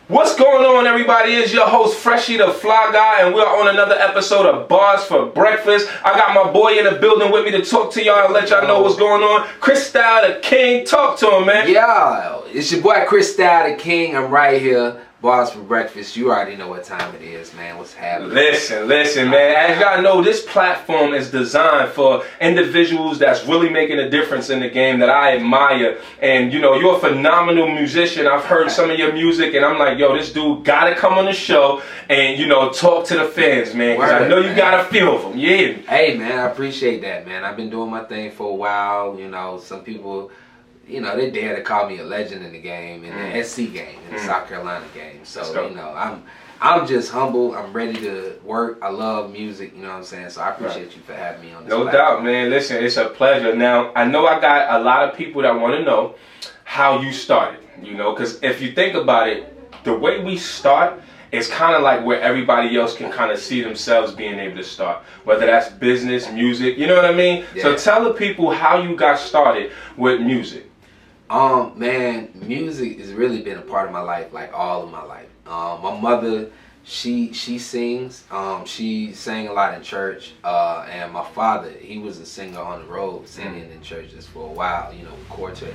What's going on, everybody? It's your host, Freshie the Fly Guy, and we're on another episode of Bars for Breakfast. I got my boy in the building with me to talk to y'all and let y'all know what's going on. ChristouDakeeng, talk to him, man. Yeah, it's your boy ChristouDakeeng. I'm right here. Bars for Breakfast. You already know what time it is, man. What's happening? Listen, man. As y'all know, this platform is designed for individuals that's really making a difference in the game that I admire. And, you know, you're a phenomenal musician. I've heard some of your music, and I'm like, yo, this dude gotta come on the show and, you know, talk to the fans, man. Because I know you got a feel for them. Yeah. Hey, man, I appreciate that, man. I've been doing my thing for a while. You know, some people, you know, they dare to call me a legend in the game, in the SC game, in the South Carolina game. So, you know, I'm just humble. I'm ready to work. I love music, you know what I'm saying? So I appreciate you for having me on this platform. No doubt, man. Listen, it's a pleasure. Now, I know I got a lot of people that want to know how you started, you know, because if you think about it, the way we start is kind of like where everybody else can kind of see themselves being able to start, whether that's business, music, you know what I mean? Yeah. So tell the people how you got started with music. Man, music has really been a part of my life, like all of my life. My mother, she sings. She sang a lot in church. And my father, he was a singer on the road, singing in churches for a while, you know, quartet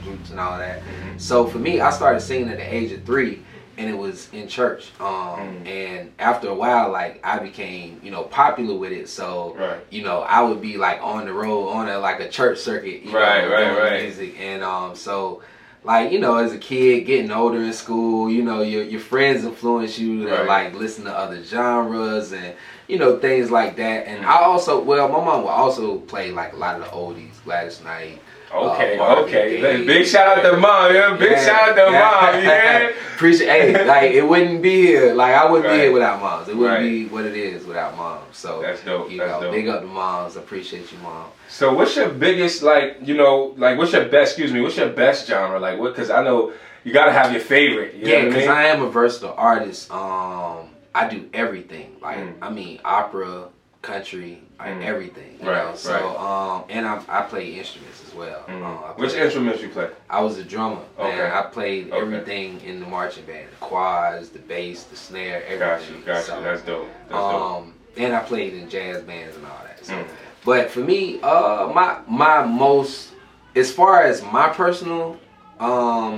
groups and all that. So for me, I started singing at the age of 3. And it was in church. And after a while, like, I became, you know, popular with it. So, you know, I would be like on the road, on like a church circuit, you know, doing music. And so, like, you know, as a kid, getting older in school, you know, your friends influence you to like listen to other genres and, you know, things like that. And I also, well, my mom would also play like a lot of the oldies, Gladys Knight. Okay. Big shout out to mom, yeah. Big shout out to mom, yeah. Appreciate. Hey, like, it wouldn't be here. Like, I wouldn't be here without moms. It wouldn't be what it is without moms. So that's dope. You know, big up to moms. Appreciate you, mom. So what's your biggest, like, you know, like, what's your best genre? Like, what? Because I know you gotta have your favorite. You know because I am a versatile artist. I do everything. Like, I mean, opera, country, like everything, you know. So and I play instruments as well. Which instruments you play? I was a drummer. Man. I played everything in the marching band: the quads, the bass, the snare, everything. Gotcha. So, that's dope. And I played in jazz bands and all that. So, but for me, my most, as far as my personal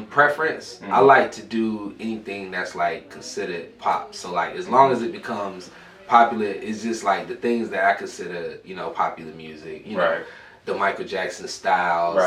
preference, I like to do anything that's like considered pop. So like, as long as it becomes popular, is just like the things that I consider, you know, popular music. You know, the Michael Jackson styles,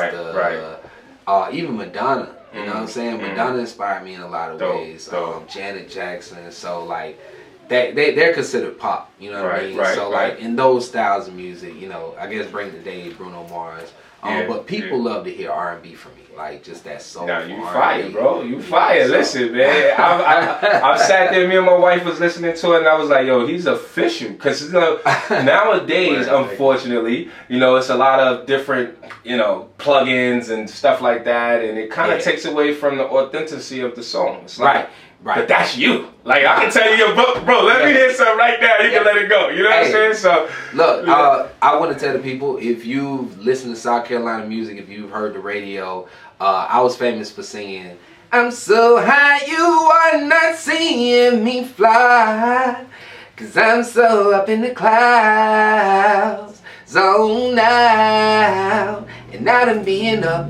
even Madonna. You know what I'm saying? Madonna inspired me in a lot of ways. Janet Jackson. So like, they're considered pop. You know what I mean? So like, in those styles of music, you know, I guess Break the Day, Bruno Mars. But people love to hear R&B from me, like just that soul. Nah, you fire, bro. You fire. Listen, man. I've sat there. Me and my wife was listening to it, and I was like, "Yo, he's official." Because, you know, nowadays, unfortunately, you know, it's a lot of different, you know, plugins and stuff like that, and it kind of takes away from the authenticity of the song. It's like, but that's you. Like, I can tell you, bro, let me hear something right now. You can let it go. You know what I'm saying? So, look, I want to tell the people, if you've listened to South Carolina music, if you've heard the radio, I was famous for singing, "I'm so high you are not seeing me fly, 'cause I'm so up in the clouds, zoned out, and I done being up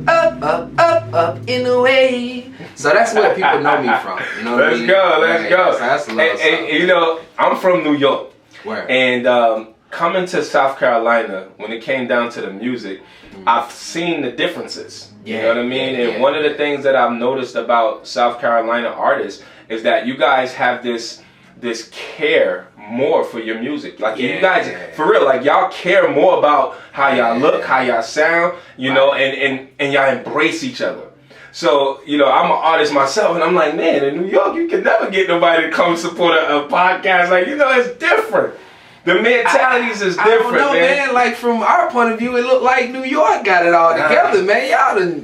in the way." So that's where people know me from. You know what I mean? Let's go. So that's a love song. You know, I'm from New York. Where? And coming to South Carolina, when it came down to the music, I've seen the differences. You know what I mean? And one of the things that I've noticed about South Carolina artists is that you guys have this care more for your music. Like, you guys, for real, like, y'all care more about how y'all look, how y'all sound, you know, and y'all embrace each other. So, you know, I'm an artist myself, and I'm like, man, in New York, you can never get nobody to come support a podcast. Like, you know, it's different. The mentalities is different, I don't know, man. Like, from our point of view, it looked like New York got it all together, man.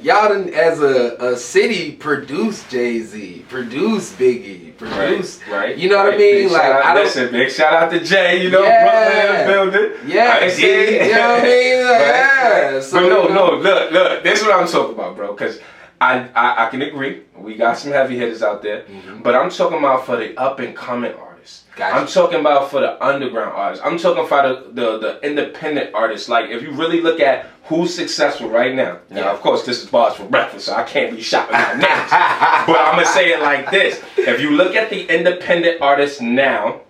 Y'all done, as a city, produce Jay-Z, produce Biggie, produce, you know what I mean? Big like, big shout out to Jay, you know, Brooklyn building. Yeah, you know what I mean? Like, So, but no, look, this is what I'm talking about, bro, because I can agree. We got some heavy hitters out there, but I'm talking about for the up and coming artists. Gotcha. I'm talking about for the underground artists. I'm talking about the independent artists. Like if you really look at who's successful right now. Now, of course, this is Bars for Breakfast, so I can't be shouting out names. But I'm gonna say it like this: if you look at the independent artists now,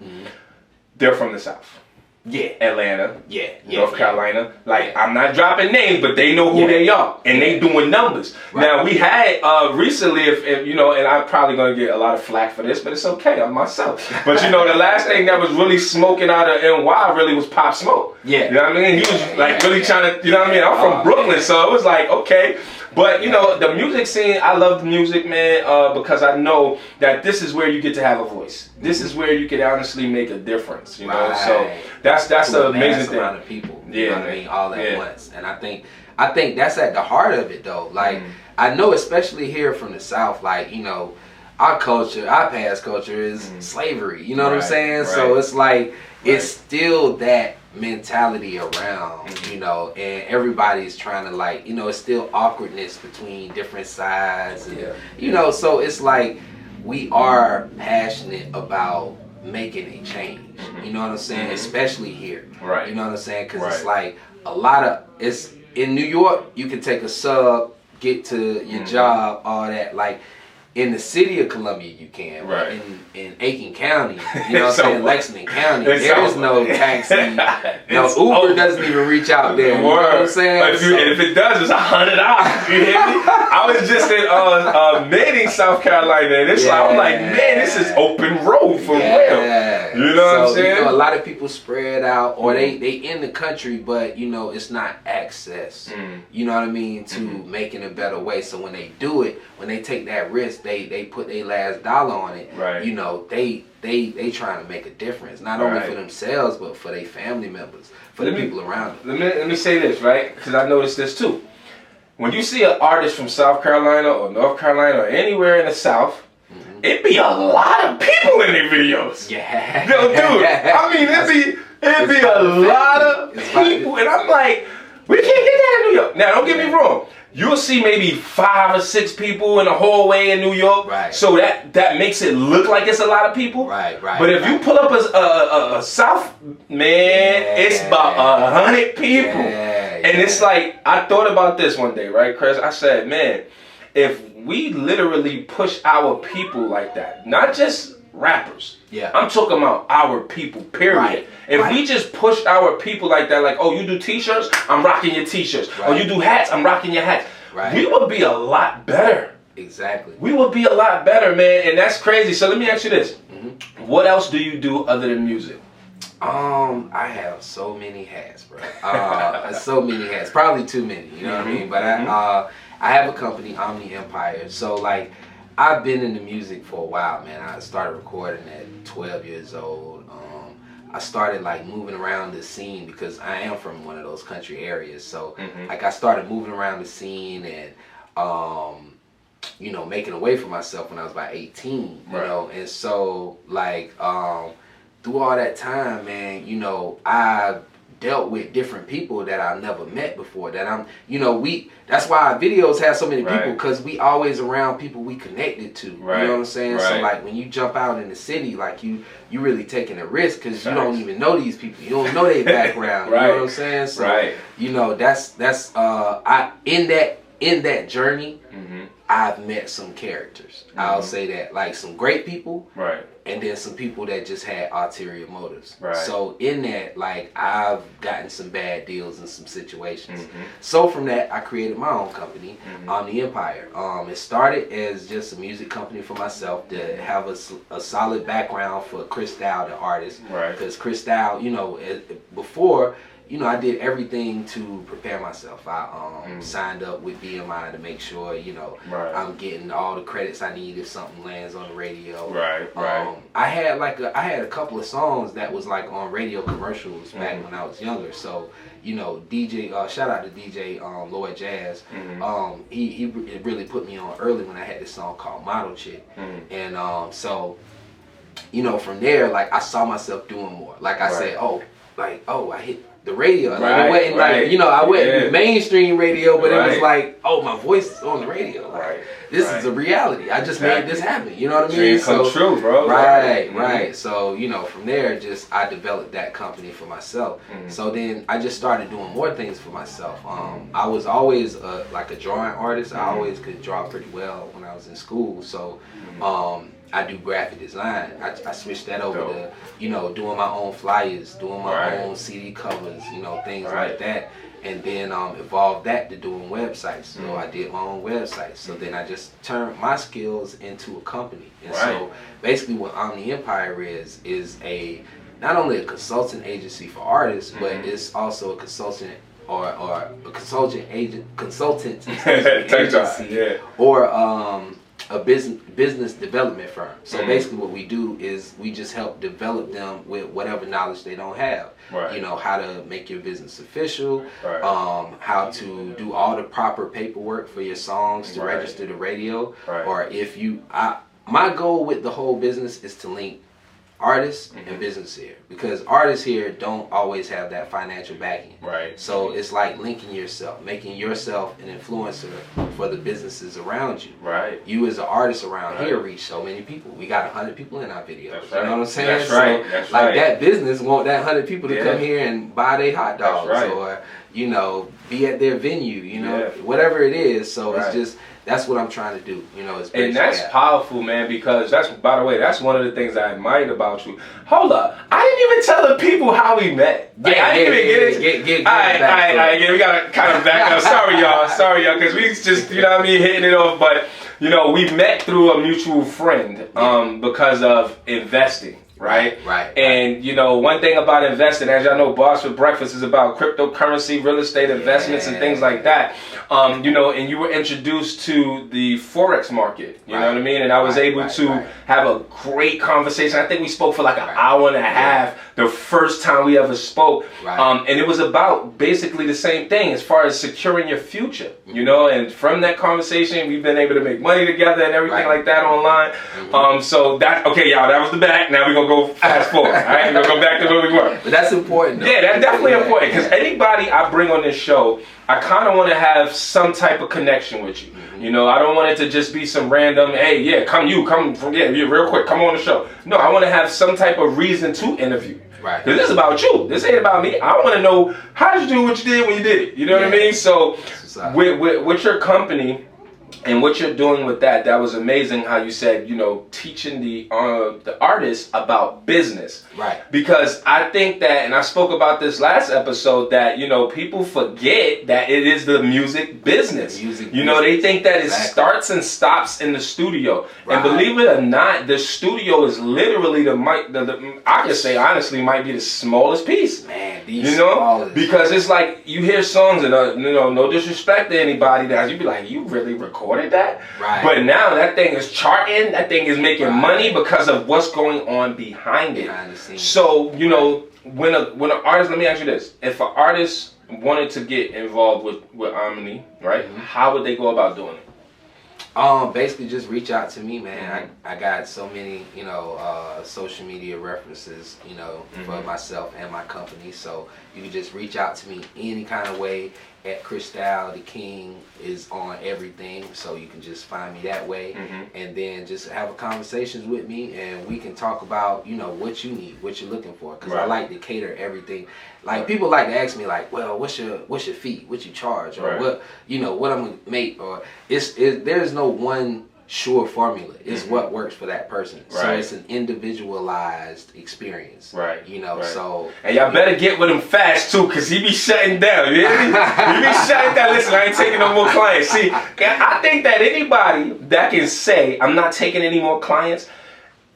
they're from the South. Yeah, Atlanta. Yeah, North Carolina. Like I'm not dropping names, but they know who they are, and they doing numbers. Right. Now we had recently, if you know, and I'm probably gonna get a lot of flack for this, but it's okay. I'm myself. But you know, the last thing that was really smoking out of NY really was Pop Smoke. Yeah, you know what I mean? He was like really trying to, you know what I mean? I'm from Brooklyn, so it was like okay. But you know, the music scene, I love the music, man, because I know that this is where you get to have a voice. This is where you can honestly make a difference, you know. So that's an amazing thing. Amount of people, you know what I mean, all at once. And I think that's at the heart of it, though. Like I know, especially here from the South, like you know, our culture, our past culture is slavery. You know what I'm saying? Right. So it's like it's still that mentality around, you know, and everybody's trying to like, you know, it's still awkwardness between different sides, and you know, so it's like we are passionate about making a change. You know what I'm saying? Especially here, right? You know what I'm saying? Because it's like a lot of it's in New York. You can take a sub, get to your job, all that. Like in the city of Columbia, you can. Right. In Aiken County, you know what I'm saying? Lexington County, there is no taxi. No, Uber doesn't even reach out there. You know what I'm saying? And if it does, it's $100. You hear me? I was just in Manning, South Carolina, and it's like, I'm like, man, this is open road for real. You know what I'm saying? You know, a lot of people spread out, or they in the country, but you know, it's not access. You know what I mean? To making a better way. So when they do it, when they take that risk, they put their last dollar on it. Right. You know, they trying to make a difference, not only for themselves, but for their family members, for the people around them. Let me say this, right? Because I noticed this too. When you see an artist from South Carolina or North Carolina or anywhere in the South, it be a lot of people in their videos. Yeah. Yo, dude, I mean, it'd be a lot of people, and I'm like, we can't get that in New York. Now, don't get me wrong. You'll see maybe 5 or 6 people in the hallway in New York. Right. So that makes it look like it's a lot of people. Right. But if you pull up a South, man, it's about 100 people. And it's like, I thought about this one day, right, Chris? I said, man, if we literally push our people like that, not just rappers. Yeah. I'm talking about our people, period. Right. If we just pushed our people like that, like, oh, you do t-shirts, I'm rocking your t-shirts. Right. Oh, you do hats, I'm rocking your hats. Right. We would be a lot better. Exactly. We would be a lot better, man. And that's crazy. So let me ask you this. What else do you do other than music? I have so many hats, bro. So many hats. Probably too many, you know what I mean? But I have a company, Omni Empire. So like, I've been in the music for a while, man. I started recording at 12 years old. I started like moving around the scene because I am from one of those country areas. So like I started moving around the scene and you know, making a way for myself when I was about 18, you know. And so like through all that time, man, you know, I dealt with different people that I never met before, that I'm, you know, that's why our videos have so many people, because we always around people we connected to, you know what I'm saying? So like when you jump out in the city, like you really taking a risk, because you don't even know these people, you don't know their background, you know what I'm saying? So you know, that's I in that journey, I've met some characters. I'll say that, like some great people, and then some people that just had ulterior motives. So in that, like, I've gotten some bad deals in some situations. So from that, I created my own company, Omni Empire. It started as just a music company for myself to have a solid background for ChristouDakeeng, the artist. Because ChristouDakeeng, you know, before, you know, I did everything to prepare myself. I signed up with BMI to make sure, you know, I'm getting all the credits I need if something lands on the radio. I had a couple of songs that was like on radio commercials back when I was younger. So, you know, DJ, shout out to DJ Lloyd Jazz. He really put me on early when I had this song called Model Chick. And so, you know, from there, like, I saw myself doing more. Like I said, I hit the radio. Like it wasn't like, you know, I went mainstream radio, but it was like, oh, my voice is on the radio. Like this is a reality. I just made this happen. You know what I mean? Dream come true, bro. Right. So, you know, from there, just I developed that company for myself. So then I just started doing more things for myself. I was always like a drawing artist. I always could draw pretty well when I was in school. So I do graphic design. I switched that over to, you know, doing my own flyers, doing my own CD covers, you know, things like that. And then evolved that to doing websites. So I did my own websites. So then I just turned my skills into a company. And so basically what Omni Empire is a not only a consulting agency for artists, but it's also a consultant or a consultant agency or a business development firm. So basically what we do is we just help develop them with whatever knowledge they don't have. You know, how to make your business official, how to do all the proper paperwork for your songs to register to radio, or if you, my goal with the whole business is to link artists and business here, because artists here don't always have that financial backing. So it's like linking yourself, making yourself an influencer for the businesses around you. You as an artist around here reach so many people. We got 100 people in our videos. You know what I'm saying? That's like that business want that 100 people to come here and buy their hot dogs or, you know, be at their venue, you know, whatever it is. So it's just, that's what I'm trying to do, you know. And that's powerful, man, because that's, by the way, that's one of the things I admired about you. Hold up, I didn't even tell the people how we met. Like, I didn't even get it. All right, we gotta kind of back up. Sorry, y'all, because we just, you know what I mean, hitting it off. But, you know, we met through a mutual friend because of investing. Right. And, you know, one thing about investing, as y'all know, BarsForBreakfast is about cryptocurrency, real estate investments, and things like that. You know, and you were introduced to the Forex market, you know what I mean? And I was able to have a great conversation. I think we spoke for like an hour and a half the first time we ever spoke. And it was about basically the same thing as far as securing your future, you know, and from that conversation, we've been able to make money together and everything like that online. So that, okay, y'all, that was the back. Now we're going to go fast forward. All right, we're going to go back to where we were. But that's important, though. Yeah, that's definitely important, because anybody I bring on this show, I kind of want to have some type of connection with you. You know, I don't want it to just be some random, hey, come from, real quick, come on the show. No, I want to have some type of reason to interview. Because this is about you. This ain't about me. I want to know, how did you do what you did when you did it? You know what I mean? So with your company and what you're doing with that, that was amazing how you said, you know, teaching the artists about business. Because I think that, and I spoke about this last episode, that, you know, people forget that it is the music business. You know, they think that it starts and stops in the studio. And believe it or not, the studio is literally I can say honestly, might be the smallest piece. Man, you know, because it's like you hear songs and you know, no disrespect to anybody, that you'd be like, you really recorded that? But now that thing is charting, that thing is making money because of what's going on behind it. So, you know, when an artist, let me ask you this, if an artist wanted to get involved with Omni, right, how would they go about doing it? Basically just reach out to me, man. I got so many, you know, social media references, you know, for myself and my company. So you can just reach out to me any kind of way. At ChristouDakeeng is on everything, so you can just find me that way, and then just have a conversations with me, and we can talk about, you know, what you need, what you're looking for, because I like to cater everything. Like people like to ask me like, well, what's your fee, what you charge, or what, you know, what I'm gonna make, or there's no one sure formula. It's what works for that person. So it's an individualized experience. You know, so. And y'all better get with him fast too, because he be shutting down. You hear me? He be shutting down. Listen, I ain't taking no more clients. See, I think that anybody that can say, I'm not taking any more clients,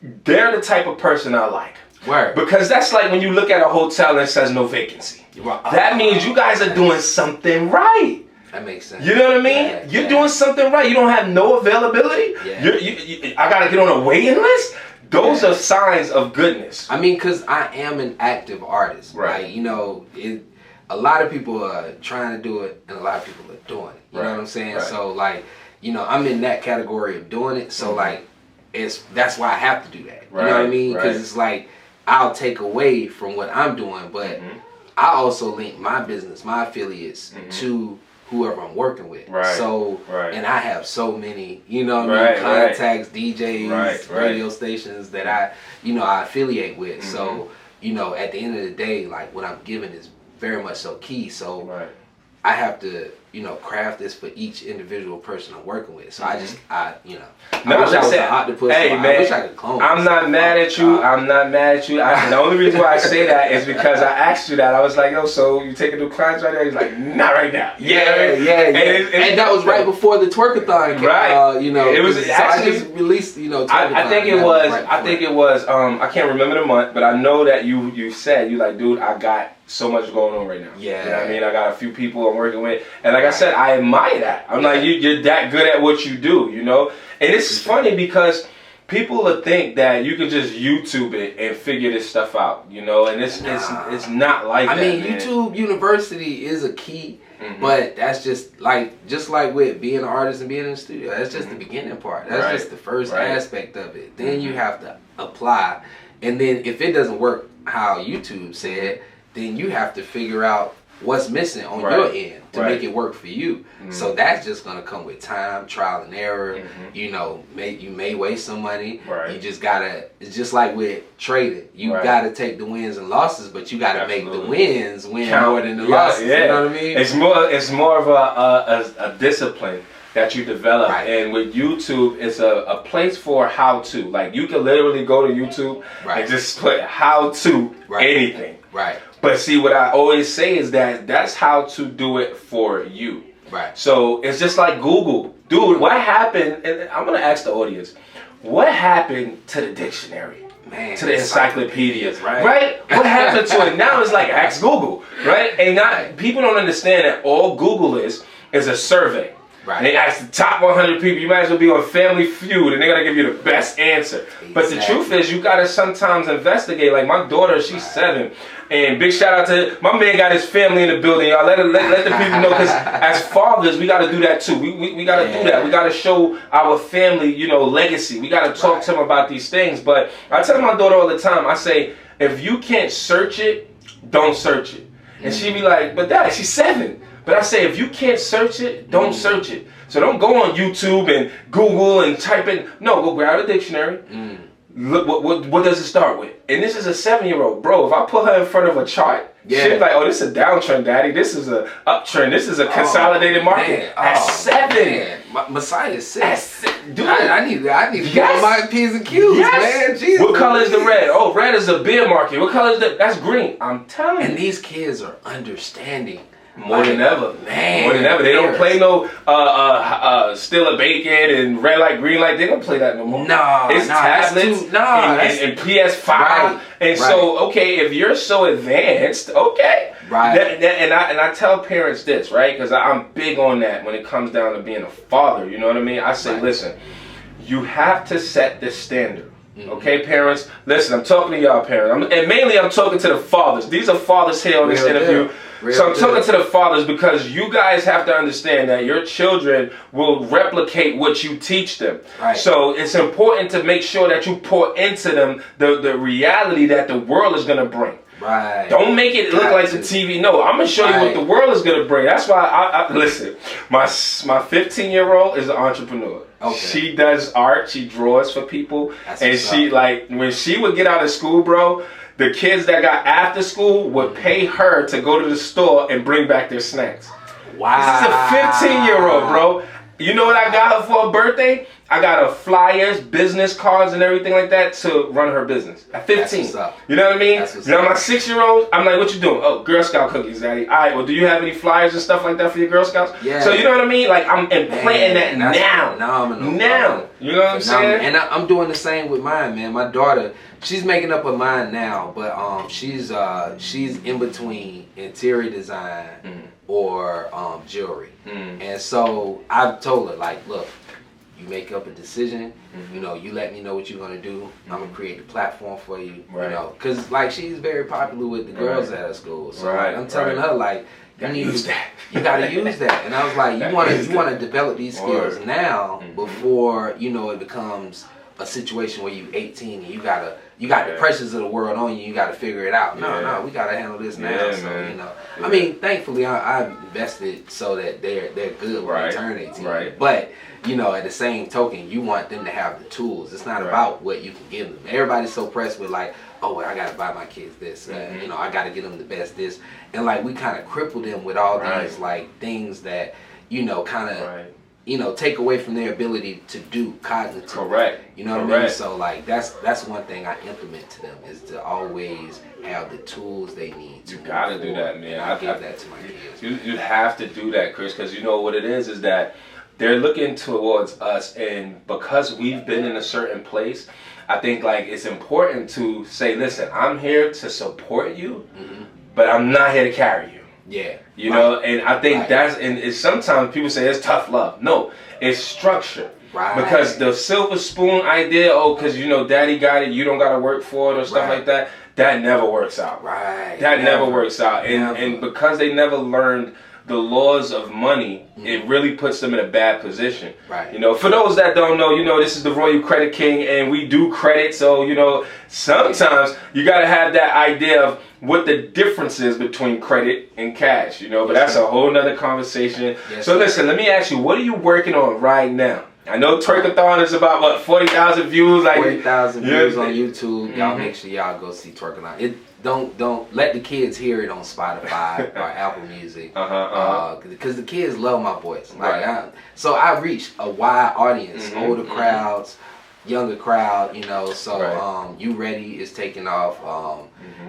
they're the type of person I like. Because that's like when you look at a hotel and it says no vacancy. That means you guys are doing something right. That makes sense. You know what I mean? You're doing something right. You don't have no availability. I gotta get on a waiting list. Those are signs of goodness. I mean, because I am an active artist. Like, you know, a lot of people are trying to do it, and a lot of people are doing it. You know what I'm saying? So, like, you know, I'm in that category of doing it. So, like, that's why I have to do that. You know what I mean? Because it's like, I'll take away from what I'm doing, but I also link my business, my affiliates to whoever I'm working with. Right. So, and I have so many, you know what I mean, contacts, DJs, radio stations that I affiliate with. So, you know, at the end of the day, like what I'm giving is very much so key. So I have to, you know, craft this for each individual person I'm working with. So I wish I was an octopus. Hey, man, I wish I could clone. I'm not mad at you. I'm not mad at you. The only reason why I say that is because I asked you that. I was like, yo, so you taking new clients right now? He's like, not right now. Yeah. And that was right before the twerkathon came. Right. You know, it was actually, I just released, you know, I think it was. I can't remember the month, but I know that you said, you like, dude, I got so much going on right now. Yeah. You know what I mean? I got a few people I'm working with. And like I said, I admire that. I'm like, you're that good at what you do, you know? And it's funny because people will think that you can just YouTube it and figure this stuff out, you know? And it's not like that. I mean, YouTube University is a key, but that's just like with being an artist and being in the studio, that's just the beginning part. That's just the first aspect of it. Then you have to apply. And then if it doesn't work how YouTube said, then you have to figure out what's missing on your end to make it work for you. So that's just gonna come with time, trial and error. You know, you may waste some money. You just gotta. It's just like with trading. You gotta take the wins and losses, but you gotta make the wins win more than the losses. You know what I mean? It's more of a discipline that you develop. And with YouTube, it's a place for how to. Like you can literally go to YouTube and just put how to anything. But see, what I always say is that that's how to do it for you. So it's just like Google. Dude, what happened, and I'm going to ask the audience, what happened to the dictionary? Man, to the encyclopedias, right? What happened to it? Now it's like, ask Google, right? And people don't understand that all Google is a survey. And they ask the top 100 people, you might as well be on Family Feud, and they're going to give you the best answer. But the truth is, you got to sometimes investigate. Like my daughter, she's 7. And big shout out to my man, got his family in the building, y'all. Let the people know, because as fathers, we got to do that too. We got to do that. We got to show our family, you know, legacy. We got to talk to them about these things. But I tell my daughter all the time, I say, if you can't search it, don't search it. And she be like, but Dad, she's 7. But I say, if you can't search it, don't search it. So don't go on YouTube and Google and type in. No, go grab a dictionary. Look, what does it start with? And this is a 7-year-old. Bro, if I put her in front of a chart, she'll be like, oh, this is a downtrend, Daddy. This is a uptrend. This is a consolidated market. At 7. Messiah is 6. Dude, I need to get on my P's and Q's, man. Jesus. What color is the red? Oh, red is a beer market. What color is that? That's green. I'm telling you. And these kids are understanding. More than ever, man. More than ever. They don't play no still a bacon and red light, green light. They don't play that no more. It's tablets and PS5. So, okay, if you're so advanced, okay. And I tell parents this, right? Because I'm big on that when it comes down to being a father. You know what I mean? I say, listen, you have to set the standard. Okay, parents? Listen, I'm talking to y'all parents. And mainly I'm talking to the fathers. These are fathers here on this interview. So I'm talking to the fathers because you guys have to understand that your children will replicate what you teach them. So it's important to make sure that you pour into them the reality that the world is going to bring. Don't make it look like the TV. No, I'm going to show you what the world is going to bring. That's why I listen, my 15-year-old is an entrepreneur. She does art. She draws for people. And she, like, when she would get out of school, bro, the kids that got after school would pay her to go to the store and bring back their snacks. This is a 15-year-old, bro. You know what I got her for her birthday? I got her flyers, business cards, and everything like that to run her business. At 15. You know what I mean? Now my 6-year-old, I'm like, what you doing? Oh, Girl Scout cookies, Daddy. All right, well, do you have any flyers and stuff like that for your Girl Scouts? So you know what I mean? Like, I'm implanting that now. Now. You know what I'm saying? And I'm doing the same with mine, man. My daughter, she's making up her mind now, but she's in between interior design or jewelry. And so I've told her, like, look, you make up a decision, you know, you let me know what you're going to do. I'm going to create the platform for you, you know, because, like, she's very popular with the girls at her school. So like, I'm telling her, like, you need to use that. You got to use that. And I was like, you want to develop these skills now before, you know, it becomes a situation where you 18 and you got the pressures of the world on you. You got to figure it out. No, we got to handle this now. Yeah, so man. you know, I mean, thankfully I invested so that they're good when they turn 18. Right. But you know, at the same token, you want them to have the tools. It's not about what you can give them. Everybody's so pressed with like, oh, well, I got to buy my kids this. You know, I got to get them the best this. And like we kind of cripple them with all these like things that, you know, kind of, you know, take away from their ability to do cognitive. Correct. You know what I mean? So like that's one thing I implement to them is to always have the tools they need. You gotta do that, man. I give that to my kids. You have to do that, Chris, because you know what it is that they're looking towards us, and because we've been in a certain place, I think like it's important to say, listen, I'm here to support you, but I'm not here to carry you. Yeah. You know, and I think that's, and it's sometimes people say it's tough love. No, it's structure. Right. Because the silver spoon idea, because you know daddy got it, you don't got to work for it or stuff like that, that never works out. Right. That never works out. And because they never learned the laws of money, it really puts them in a bad position. Right. You know, for those that don't know, you know, this is the Royal Credit King, and we do credit. So, you know, sometimes you got to have that idea of what the difference is between credit and cash, you know, but that's a whole nother conversation. So listen, let me ask you, what are you working on right now? I know Twerkathon is about, what, 40,000 views? Like 40,000 views on YouTube. Y'all make sure y'all go see Twerkathon. Don't let the kids hear it on Spotify or Apple Music, because the kids love my voice. Like, so I reach a wide audience, older crowds, younger crowd, you know. So You Ready is taking off.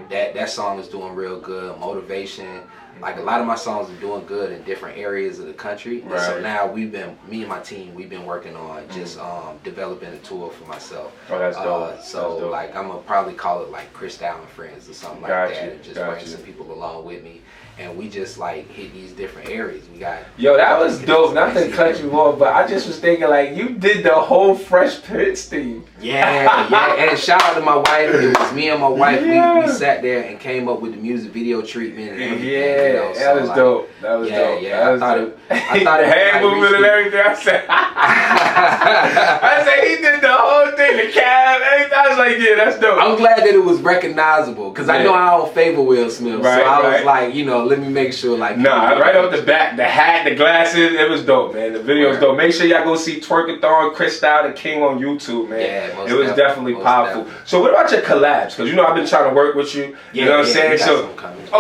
That song is doing real good. Motivation. Like a lot of my songs are doing good in different areas of the country. And so now me and my team, we've been working on just developing a tour for myself. Oh, that's dope. So like I'm gonna probably call it like Christou and Friends or something like that, and just bring some people along with me. And we just like hit these different areas. We got that was dope. Not to cut you off, but I just was thinking like you did the whole Fresh Prince theme. Yeah. And shout out to my wife. It was me and my wife. We sat there and came up with the music video treatment and everything. You know, so that was dope. That was dope. Yeah, I thought it hand movement and everything. I said he did the whole thing, the cab, everything. I was like, yeah, that's dope. I'm glad that it was recognizable because I know I don't favor Will Smith, so I was like, you know, let me make sure like. Nah, right off the bat, the hat, the glasses, it was dope, man. The video was dope. Make sure y'all go see Twerkathon, ChristouDakeeng on YouTube, man. Yeah, it was definitely powerful. So what about your collabs? Because you know I've been trying to work with you. You know what I'm saying? So,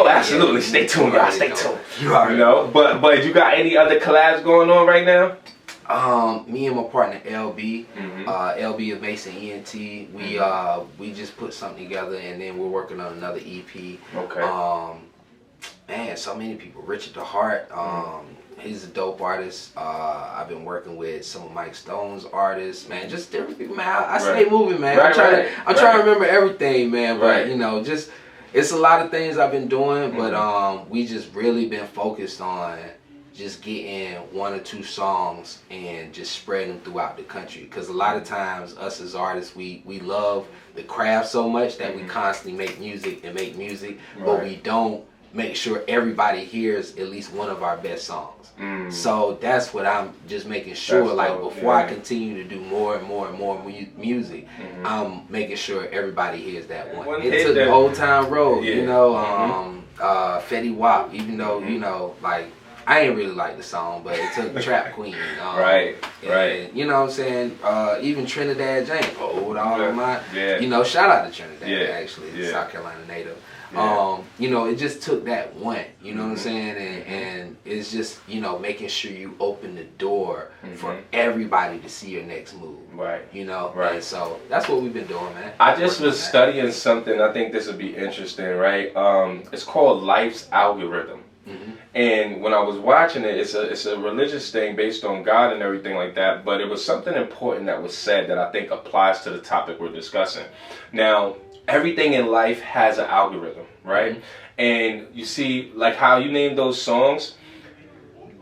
absolutely. Stay tuned, y'all. Stay tuned. You know, but you got any other collabs going on right now? Me and my partner LB, LB of Mason ENT, we just put something together, and then we're working on another EP. Okay. Man, so many people. Richard the Heart, he's a dope artist. I've been working with some of Mike Stone's artists, man. Just different people, man. I stay moving, man. I'm trying to remember everything, man. But you know, just it's a lot of things I've been doing, but we just really been focused on just getting 1 or 2 songs and just spreading them throughout the country. Because a lot of times, us as artists, we love the craft so much that we constantly make music, but we don't make sure everybody hears at least one of our best songs. So that's what I'm just making sure, before I continue to do more and more and more music, I'm making sure everybody hears that one. It took the Old Town Road, you know, Fetty Wap, even though, you know, like, I ain't really like the song, but it took Trap Queen. Right. You know what I'm saying? Even Trinidad James, all of my, you know, shout out to Trinidad, actually, South Carolina native. You know, it just took that one, you know what I'm saying? And it's just, you know, making sure you open the door for everybody to see your next move. You know? And so that's what we've been doing, man. I just was studying something. I think this would be interesting, right? It's called Life's Algorithm. And when I was watching it, it's a religious thing based on God and everything like that, but it was something important that was said that I think applies to the topic we're discussing. Now, everything in life has an algorithm, right? And you see, like how you named those songs,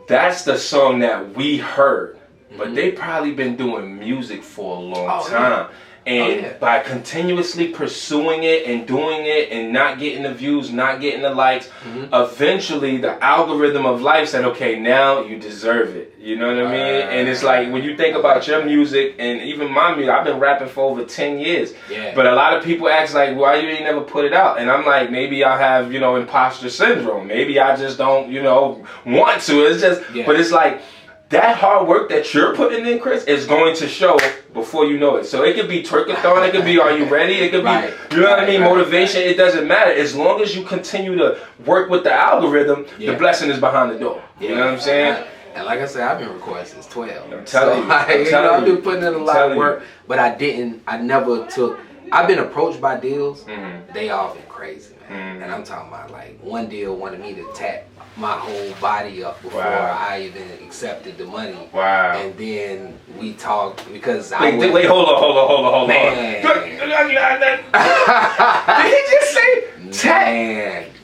that's the song that we heard, but they probably been doing music for a long time. And by continuously pursuing it and doing it and not getting the views, not getting the likes, eventually the algorithm of life said, okay, now you deserve it. You know what I mean? And it's like, when you think about your music and even my music, I've been rapping for over 10 years. Yeah. But a lot of people ask, like, why you ain't never put it out? And I'm like, maybe I have, you know, imposter syndrome. Maybe I just don't, you know, want to. It's just, but it's like, that hard work that you're putting in, Chris, is going to show before you know it. So it could be twerkathon, it could be are you ready, it could be, you know what I mean, motivation, it doesn't matter. As long as you continue to work with the algorithm, the blessing is behind the door. You know what I'm saying? And like I said, I've been recording since 12. I'm telling you. I've been putting in a lot of work, but I've been approached by deals, they all been crazy, man. And I'm talking about, like, one deal wanted me to tap my whole body up before I even accepted the money. And then we talked because wait, hold on. Man. Did he just say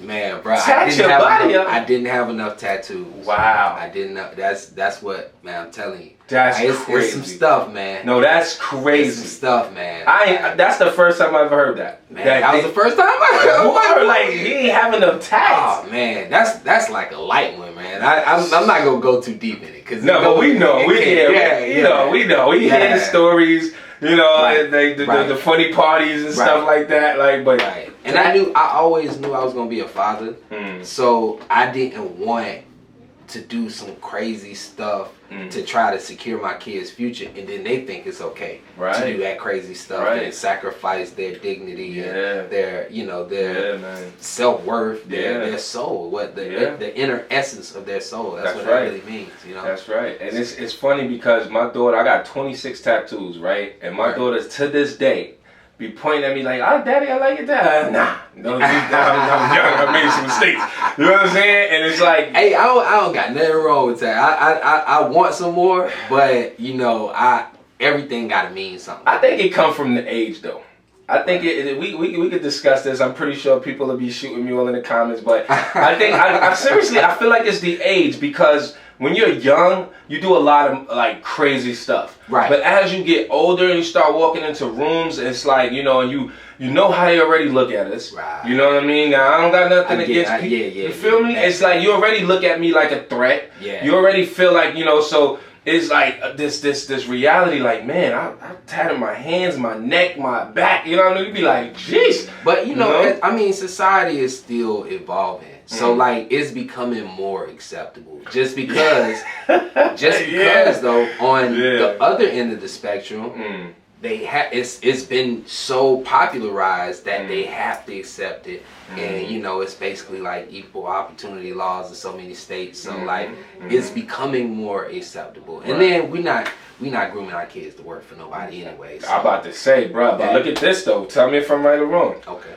man, bro. I didn't have enough tattoos. Wow. I didn't know. That's what, man, I'm telling you. That's crazy. It's some stuff, man. No, that's crazy. It's some stuff, man. That's the first time I ever heard that. Man, that was the first time I heard. Like, he ain't have enough tats. Oh man, that's like a light one, man. I'm not gonna go too deep in it, cause but we know. We know. We hear the stories. You know, the funny parties and stuff like that. Like, but and I always knew I was gonna be a father, so I didn't want to do some crazy stuff to try to secure my kids' future, and then they think it's okay to do that crazy stuff and sacrifice their dignity and their self-worth, their soul, the inner essence of their soul. That's what that really means, you know. That's right. And it's funny because my daughter, I got 26 tattoos, right? And my daughter, to this day, be pointing at me like, oh, daddy, I like it that. Nah, no, I'm young, I made some mistakes. You know what I'm saying? And it's like, hey, I don't got nothing wrong with that. I want some more, but you know, everything gotta mean something. I think it comes from the age, though. I think we could discuss this. I'm pretty sure people will be shooting me all in the comments, but I think I seriously, I feel like it's the age, because when you're young, you do a lot of like crazy stuff. Right. But as you get older and you start walking into rooms, it's like, you know, and you know how they already look at us. Right. You know what I mean? Now, I don't got nothing against people. You feel me? It's like you already look at me like a threat. Yeah. You already feel like, you know, so it's like this reality, like, man, I tatted my hands, my neck, my back, you know what I mean? You'd be like, jeez. But, you know, I mean, society is still evolving. So, like, it's becoming more acceptable. Just because, though, on the other end of the spectrum, it's been so popularized that they have to accept it. And, you know, it's basically like equal opportunity laws in so many states. So, like, it's becoming more acceptable. And then we not grooming our kids to work for nobody anyway. So I'm about to say, bro, but look at this, though. Tell me if I'm right or wrong. Okay.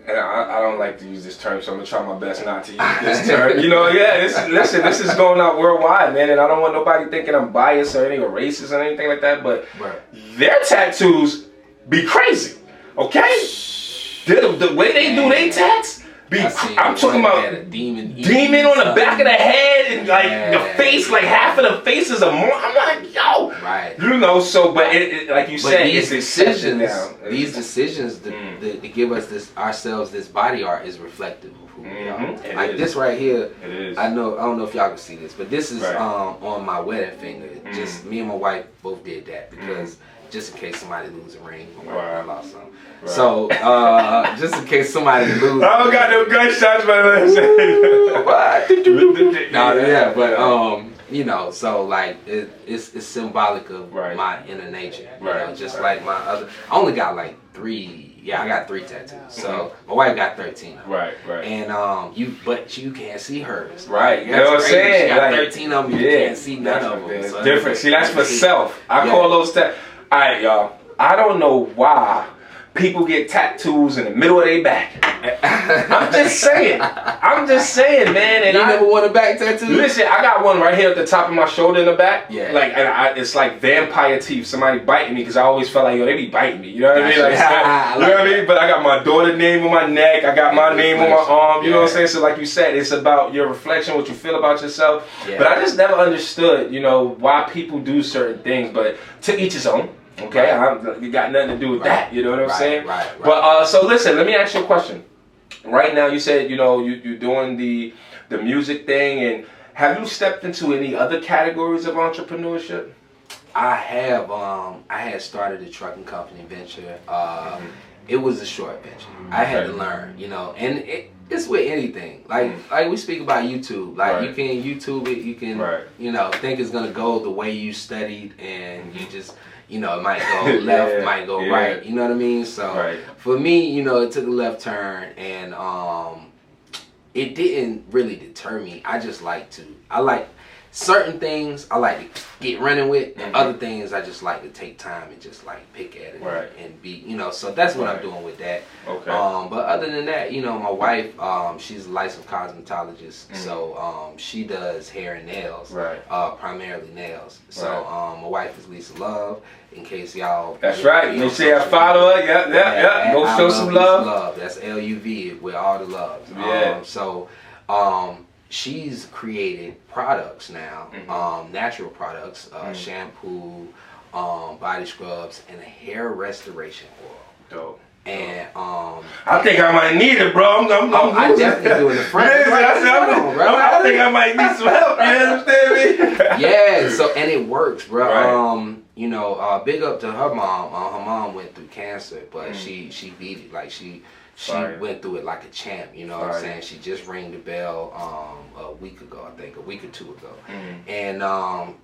And I don't like to use this term, so I'm going to try my best not to use this term. You know, this is going out worldwide, man, and I don't want nobody thinking I'm biased or anything or racist or anything like that, but their tattoos be crazy, okay? The way they do their tats, I'm talking about a demon on the back of the head and like the face, like half of the face is a I'm like, yo, you know. So, but it, like you said, these decisions to give us ourselves this body art is reflective of who we are. Like this right here, I don't know if y'all can see this, but this is on my wedding finger. Just me and my wife both did that because just in case somebody lose a ring, I lost some. Right. So, just in case somebody lose. I don't got no gunshots, but you know, so like it's symbolic of my inner nature. You know, just like my other. I only got like 3. Yeah, I got 3 tattoos. So my wife got 13. Right. And you can't see hers. Right. You know what I'm saying? She got 13 of them. You can't see none of them. It's different. See, that's for self. I call those tattoos. All right, y'all. I don't know why people get tattoos in the middle of their back. I'm just saying, man. And you never want a back tattoo? Listen, I got one right here at the top of my shoulder in the back. Yeah. Like, and it's like vampire teeth. Somebody biting me because I always felt like, yo, they be biting me. You know what I mean? Like, you know what I mean? But I got my daughter's name on my neck. I got my name on my arm. You know what I'm saying? So, like you said, it's about your reflection, what you feel about yourself. Yeah. But I just never understood, you know, why people do certain things. But to each his own. Okay, you got nothing to do with that. You know what I'm saying? Right. But so listen, let me ask you a question. Right now, you said you're doing the music thing, and have you stepped into any other categories of entrepreneurship? I have. I had started a trucking company venture. It was a short venture. I had to learn, and it's with anything. Like we speak about YouTube. Like you can YouTube it. You can think it's gonna go the way you studied, and you just it might go left, might go right. You know what I mean? So for me, it took a left turn, and it didn't really deter me. I like certain things I like to get running with, and other things I just like to take time and just like pick at it and be, so that's what I'm doing with that. Okay. But other than that, my wife, she's a licensed cosmetologist, so she does hair and nails, primarily nails. So my wife is Lisa Love. In case y'all, that's right. You see, I follow her. Yeah. Go show some love. That's LUV with all the love. So. She's created products now, natural products, shampoo, body scrubs, and a hair restoration oil. Dope. And I think I might need it, bro. I'm definitely doing the front. I think I might need some help. You understand me? Yeah. So and it works, bro. Big up to her mom. Her mom went through cancer, but she beat it. Like she went through it like a champ, what I'm saying? She just rang the bell a week ago, I think, a week or two ago. And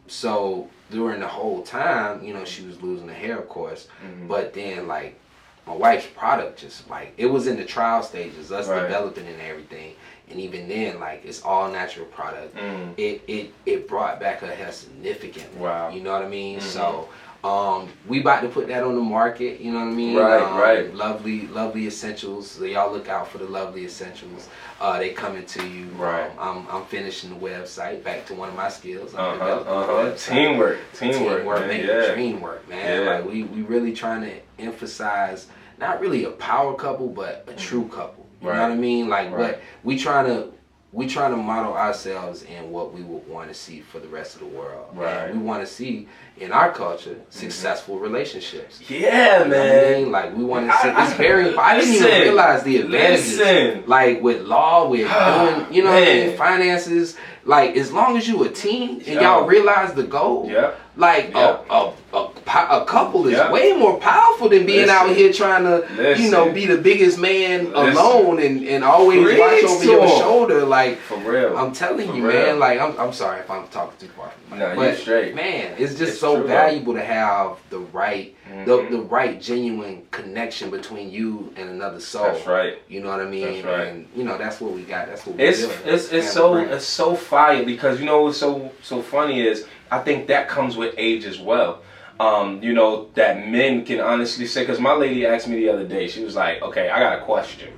so during the whole time, she was losing the hair, of course, but then like my wife's product just like, it was in the trial stages, us developing and everything. And even then, like, it's all natural product. It brought back her hair significantly. Wow. You know what I mean? So we about to put that on the market, you know what I mean? Right. Lovely essentials. So y'all look out for the lovely essentials. They coming to you. Right. I'm finishing the website. Back to one of my skills. I'm developing the website. Teamwork, make the dream work, man. Like we really trying to emphasize not really a power couple, but a true couple. You know what I mean? Like what we trying to model ourselves in what we would want to see for the rest of the world. And we want to see in our culture successful relationships. Yeah, man. I mean? Like we want to see. It's very. I didn't even realize the advantages. Like with law, with doing, finances. Like as long as you a team and y'all realize the goal. Like a couple is way more powerful than being out here trying to be the biggest man alone and always watch over your shoulder. Like for real, I'm telling you, man. Like I'm sorry if I'm talking too far. No, you're straight. Man, it's just so valuable to have the right, the right genuine connection between you and another soul. That's right. You know what I mean? That's right. And that's what we got. That's what we're doing. It's so fire because what's so funny is I think that comes with age as well. That men can honestly say, because my lady asked me the other day, she was like, okay, I got a question.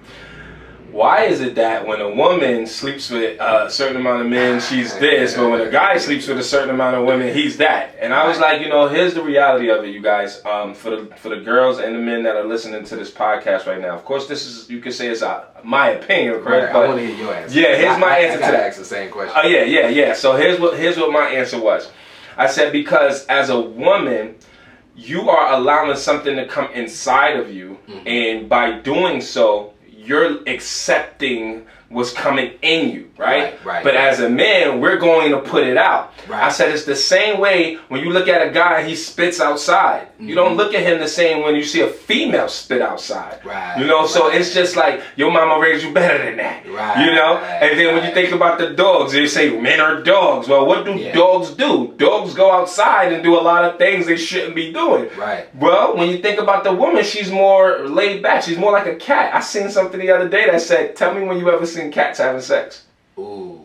Why is it that when a woman sleeps with a certain amount of men, she's this, but when a guy sleeps with a certain amount of women, he's that? And I was like, here's the reality of it, you guys. For the girls and the men that are listening to this podcast right now, of course, this is, you could say it's my opinion, correct? But I want to hear your answer. Yeah, here's my answer to that. Ask the same question. Oh yeah. So here's what my answer was. I said, because as a woman, you are allowing something to come inside of you, and by doing so, you're accepting what's coming in you, right? But as a man, we're going to put it out. I said it's the same way when you look at a guy, he spits outside. You don't look at him the same when you see a female spit outside. So it's just like your mama raised you better than that. And then when you think about the dogs, you say men are dogs. Well, what do dogs do? Dogs go outside and do a lot of things they shouldn't be doing. Well, when you think about the woman, she's more laid back. She's more like a cat. I seen something the other day that said, tell me when you ever seen cats having sex. Ooh.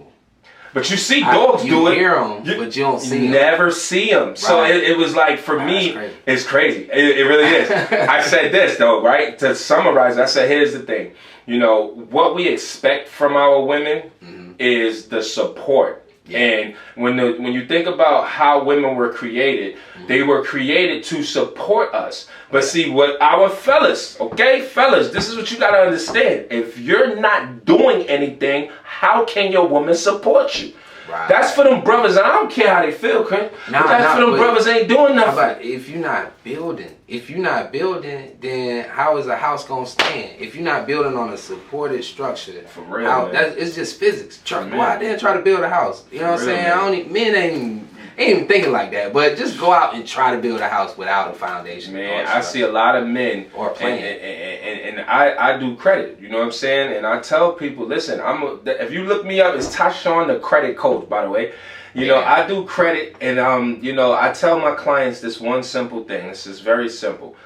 But you see dogs do it. You hear them, but you don't see them. You never see them. So it was like, for me, it's crazy. It really is. I said this, though, right? To summarize, I said, here's the thing. What we expect from our women is the support. And when you think about how women were created, they were created to support us. But see, what our fellas, this is what you got to understand. If you're not doing anything, how can your woman support you? Right. That's for them brothers, and I don't care how they feel, Chris. That's for them brothers ain't doing nothing. But if you're not building, then how is a house gonna stand? If you're not building on a supported structure, for real, it's just physics. Go out there and try to build a house. You know what I'm saying? Men ain't even thinking like that. But just go out and try to build a house without a foundation. Man, I see a lot of men or plan. And I do credit. You know what I'm saying? And I tell people, listen, if you look me up, it's Tashawn the credit coach, by the way. You know, I do credit, and you know, I tell my clients this one simple thing. This is very simple.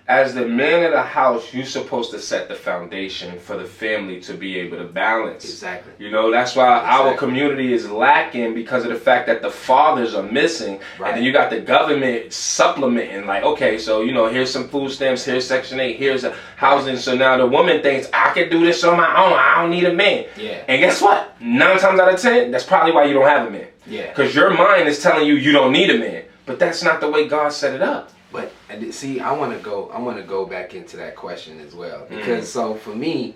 As the man of the house, you're supposed to set the foundation for the family to be able to balance. Exactly. You know, that's why our community is lacking, because of the fact that the fathers are missing. Right. And then you got the government supplementing, like, okay, so, you know, here's some food stamps, here's Section 8, here's a housing. So now the woman thinks, I can do this on my own. I don't need a man. Yeah. And guess what? 9 times out of 10, that's probably why you don't have a man. Yeah. Because your mind is telling you you don't need a man. But that's not the way God set it up. But see, I want to go back into that question as well, because so for me,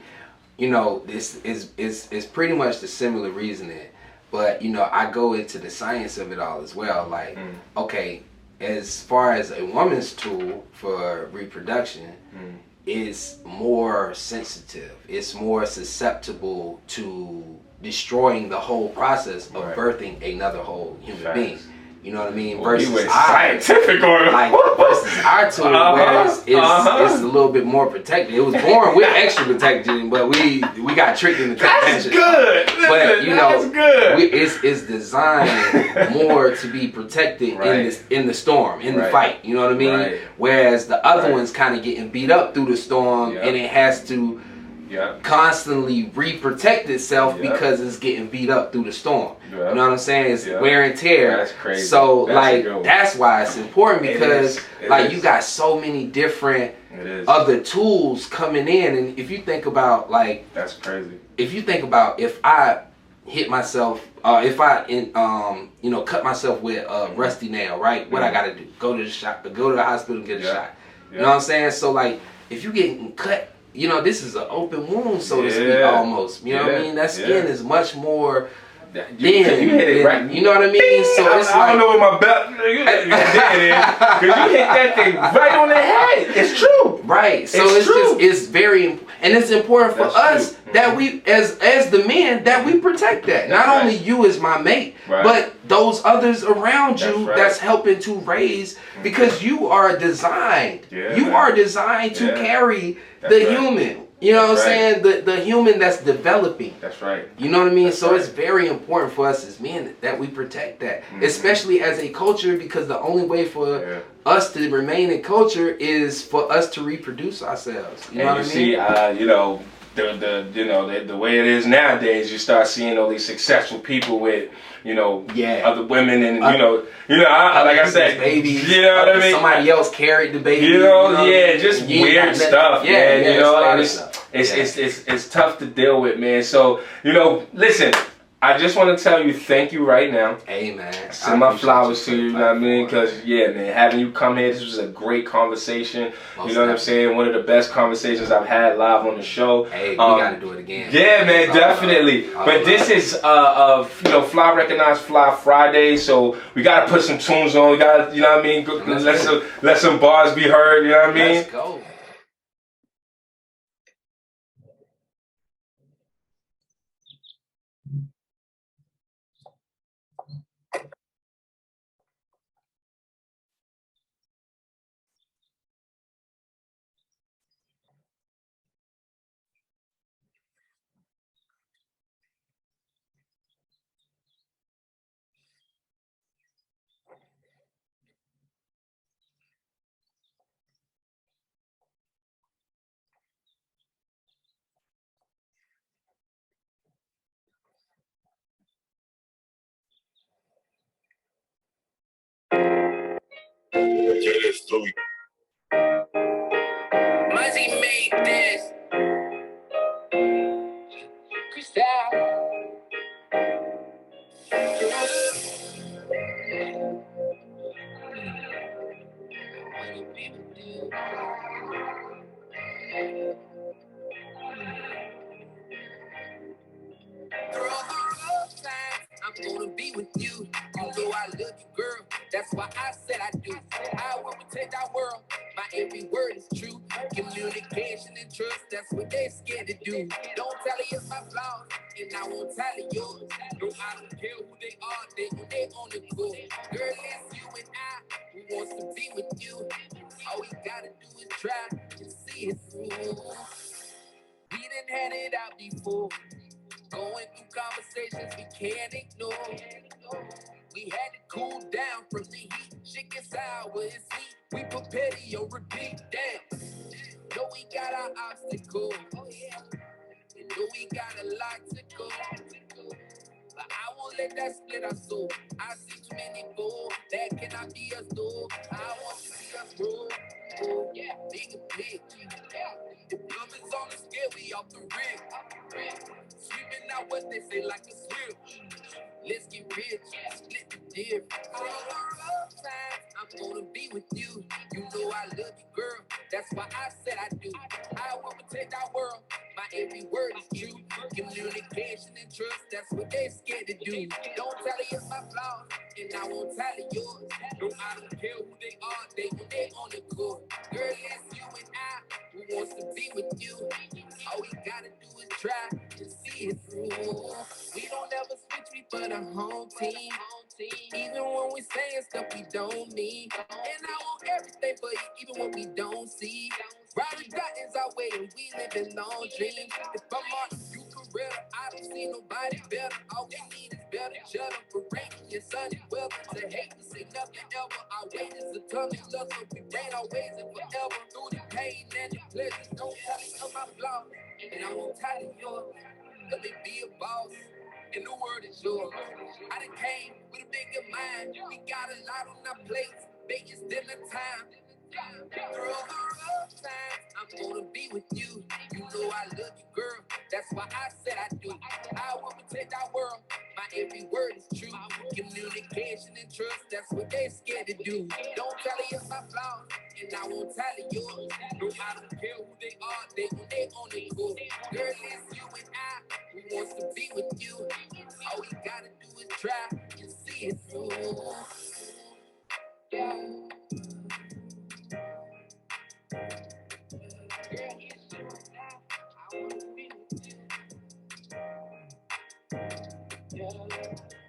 you know, this is pretty much the similar reasoning, but you know, I go into the science of it all as well. Like, okay, as far as a woman's tool for reproduction, is more sensitive. It's more susceptible to destroying the whole process of birthing another whole human being. You know what I mean? Versus scientific order. Like, versus our tool, where it's a little bit more protected. It was born with extra protection, but we got tricked into That's good. But you know, that's good. It's designed more to be protected in the storm, in the fight. You know what I mean? Right. Whereas the other one's kind of getting beat up through the storm, and it has to constantly re-protect itself because it's getting beat up through the storm. You know what I'm saying? It's wear and tear. That's crazy. So that's why it's important, because you got so many different other tools coming in. And if you think about that's crazy. If you think about, if I hit myself, if I you know, cut myself with a rusty nail, right? What I gotta do? Go to the hospital and get a shot. You know what I'm saying? So if you getting cut, you know, this is an open wound, so to speak, almost. You know what I mean? That skin is much more thin. You hit it right. You know what I mean? So it's I don't know where my belt. You did it, because you hit that thing right on the head. It's true. Right. So it's very important, and it's important for us that we, as the men, that we protect that. Not only you as my mate, but those others around you that's helping to raise, because you are designed. You are designed to carry the human. You know what I'm saying? The human that's developing. That's right. You know what I mean? So it's very important for us as men that we protect that, especially as a culture, because the only way for us to remain in culture is for us to reproduce ourselves. You know what I mean? See, you know, the way it is nowadays, you start seeing all these successful people with, you know, other women, and like I said, babies. You know what I mean? Somebody else carried the baby. You know, just weird stuff. You know, it's tough to deal with, man. So, you know, listen, I just want to tell you thank you right now. Hey, man. Send my flowers to you, you know what I mean? Because, man, having you come here, this was a great conversation. You know what I'm saying? One of the best conversations I've had live on the show. Hey, we got to do it again. Yeah, man, definitely. But this is, you know, Fly Recognize Fly Friday, so we got to put some tunes on. We got to, you know what I mean? Let some bars be heard, you know what I mean? Let's go. Muzzy made this. Through all the rough times, I'm gonna be with you. You know I love you, girl. That's why I said I do. I will protect our world. My every word is true. Communication and trust, that's what they scared to do. Don't tell it it's my flaws, and I won't tell it yours. No, I don't care who they are, they on the go. Girl, it's you and I who wants to be with you. All we gotta do is try and see it through. We done had it out before. Going through conversations we can't ignore. We had to cool down from the heat. Shit gets sour, it's sweet. We put petty on repeat. Damn. Know we got our obstacles. Know we got a lot to go. But I won't let that split our soul. I see too many fools that cannot be us though. I want to see us grow. Yeah, big and big. Yeah. The numbers on the scale, we off the rim. Sweeping out what they say like a switch. Let's get rich, split the difference. All the rough times, I'm gonna be with you. You know I love you, girl. That's why I said I do. I will protect our world. My every word is true. Communication and trust, that's what they scared to do. Don't tell it it's my flaws, and I won't tell it yours. No, I don't care who they are, they on the court. Girl, it's you and I who wants to be with you. All we gotta do is try and see it through. We don't ever switch, we for the home team. Even when we saying stuff we don't mean. And I want everything for you, even when we don't see. Riding that is our way, and we living long dreams. If I'm on you career, I don't see nobody better. All we need is better cheddar for rain and sunny weather. To hate to say nothing ever. Our wait is a tummy love, so we rain our ways and forever. Through the pain and the pleasures, don't tell me of my flaws. And I won't tell you yours. Let me be a boss, and the word is yours. I done came with a bigger mind. We got a lot on our plates, making dinner time. Through the rough times, I'm gonna be with you. You know I love you, girl. That's why I said I do. I will protect our world. My every word is true. Communication and trust, that's what they scared to do. Don't tell it it's my flaws, and I won't tell it yours. No, I don't care who they are, they on the court. Girl, it's you and I who wants to be with you. All we gotta do is try and see it through. Yeah. Girl, it's you and I wanna be with you. Yeah.